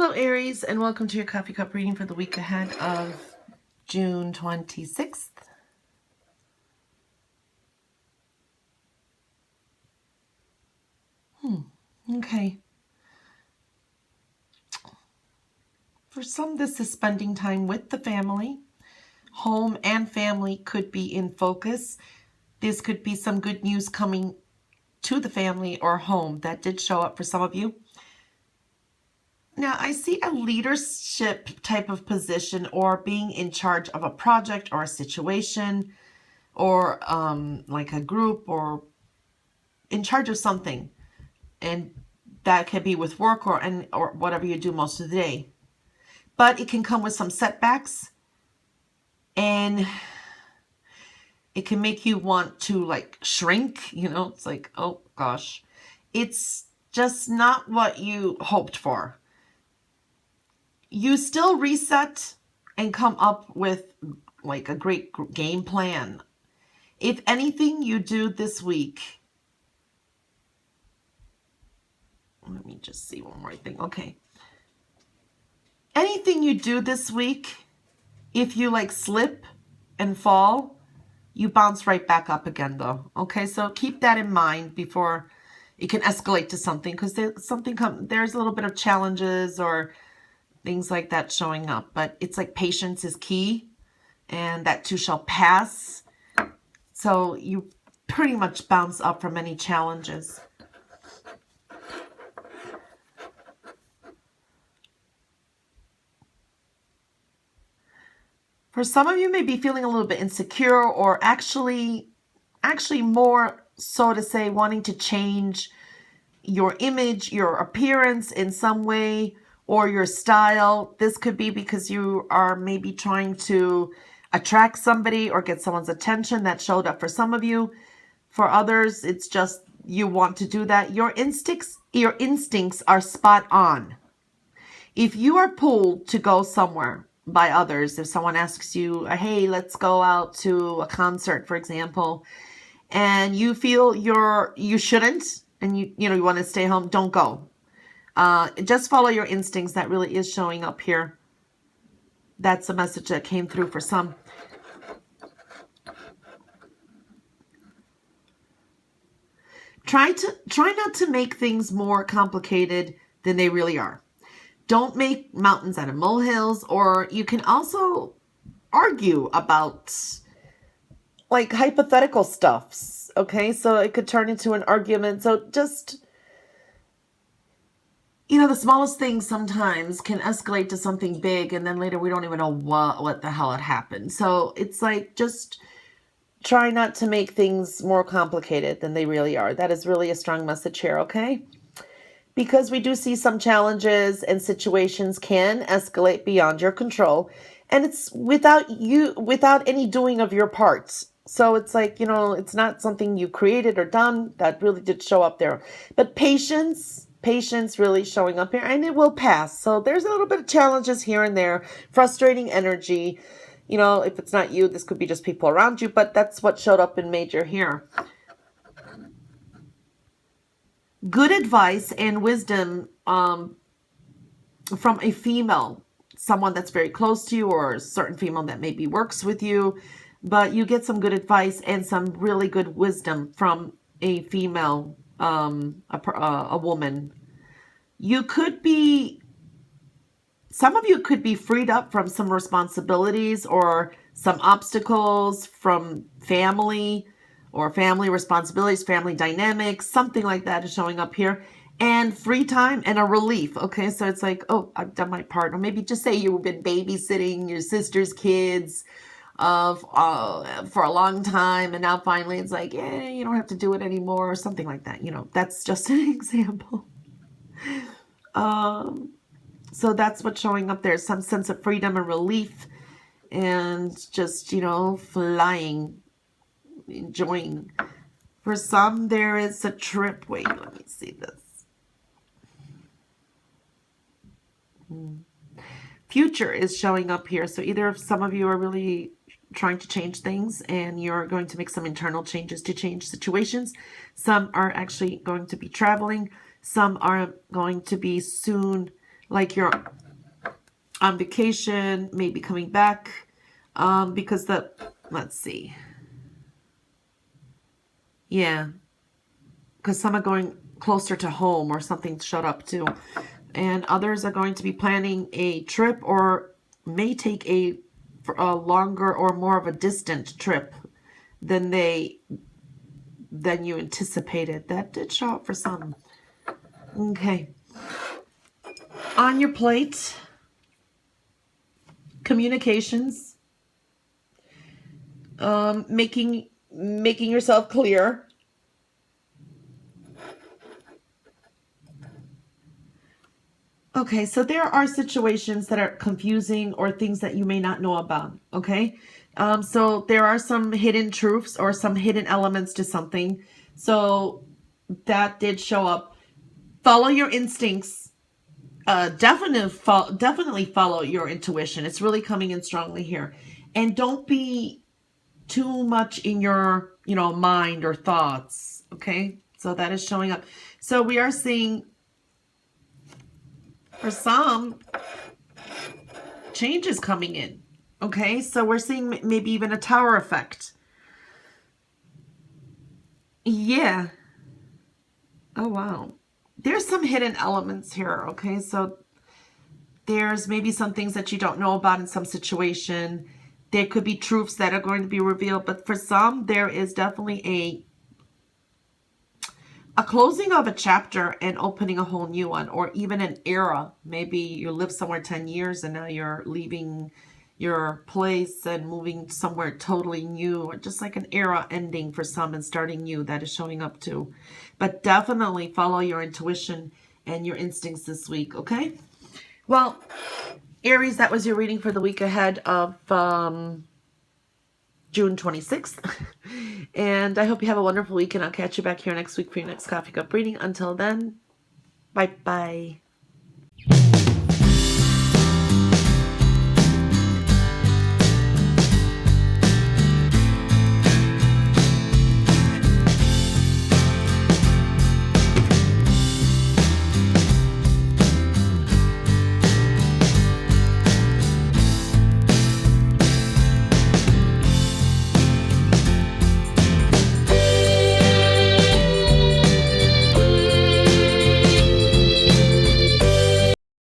Hello, Aries, and welcome to your coffee cup reading for the week ahead of June 26th. Okay. For some, this is spending time with the family. Home and family could be in focus. This could be some good news coming to the family or home. That did show up for some of you. Now, I see a leadership type of position or being in charge of a project or a situation or like a group or in charge of something. And that could be with work or whatever you do most of the day. But it can come with some setbacks, and it can make you want to like shrink, it's like, oh gosh, it's just not what you hoped for. You still reset and come up with like a great game plan. If anything you do this week, let me just see one more thing. Okay. Anything you do this week, if you like slip and fall, you bounce right back up again though. Okay, so keep that in mind before it can escalate to something, because there's a little bit of challenges or things like that showing up. But it's like patience is key, and that too shall pass. So you pretty much bounce up from any challenges. For some of you may be feeling a little bit insecure, or actually more so to say wanting to change your image, your appearance in some way, or your style. This could be because you are maybe trying to attract somebody or get someone's attention. That showed up for some of you. For others, it's just you want to do that. Your instincts are spot on. If you are pulled to go somewhere by others, if someone asks you, hey, let's go out to a concert, for example, and you feel you shouldn't, and you want to stay home, don't go. Just follow your instincts. That really is showing up here. That's a message that came through for some. Try not to make things more complicated than they really are. Don't make mountains out of molehills, or you can also argue about like hypothetical stuffs. Okay, so it could turn into an argument. So just, the smallest things sometimes can escalate to something big, and then later we don't even know what the hell had happened. So it's like, just try not to make things more complicated than they really are. That is really a strong message here, okay? Because we do see some challenges and situations can escalate beyond your control, and it's without any doing of your parts. So it's like, it's not something you created or done. That really did show up there. But patience really showing up here, and it will pass. So there's a little bit of challenges here and there, frustrating energy. If it's not you, this could be just people around you, but that's what showed up in major here. Good advice and wisdom from a female, someone that's very close to you, or a certain female that maybe works with you, but you get some good advice and some really good wisdom from a female, a woman. Some of you could be freed up from some responsibilities or some obstacles from family, or family responsibilities, family dynamics, something like that is showing up here. And free time and a relief. Okay, so it's like, oh, I've done my part. Or maybe just say you've been babysitting your sister's kids for a long time, and now finally it's like, yeah, you don't have to do it anymore, or something like that. That's just an example. So that's what's showing up there. Some sense of freedom and relief, and just, flying, enjoying. For some, there is a trip. Wait, let me see this. Future is showing up here. So either of some of you are really trying to change things, and you're going to make some internal changes to change situations. Some are actually going to be traveling. Some are going to be soon like you're on vacation, maybe coming back, because let's see. Yeah, because some are going closer to home or something to shut up to. And others are going to be planning a trip or may take a longer or more of a distant trip than you anticipated. That did show up for some. Okay. On your plate, communications, making yourself clear. Okay, so there are situations that are confusing or things that you may not know about. Okay, so there are some hidden truths or some hidden elements to something. So that did show up. Follow your instincts. Definitely follow your intuition. It's really coming in strongly here, and don't be too much in your mind or thoughts. Okay, so that is showing up. So we are seeing for some changes coming in. Okay, so we're seeing maybe even a tower effect. Yeah. Oh, wow. There's some hidden elements here. Okay, so there's maybe some things that you don't know about in some situation. There could be truths that are going to be revealed, but for some, there is definitely a closing of a chapter and opening a whole new one, or even an era. Maybe you lived somewhere 10 years and now you're leaving your place and moving somewhere totally new, or just like an era ending for some and starting new. That is showing up too. But definitely follow your intuition and your instincts this week, okay? Well, Aries, that was your reading for the week ahead of June 26th. And I hope you have a wonderful week, and I'll catch you back here next week for your next Coffee Cup reading. Until then, bye-bye.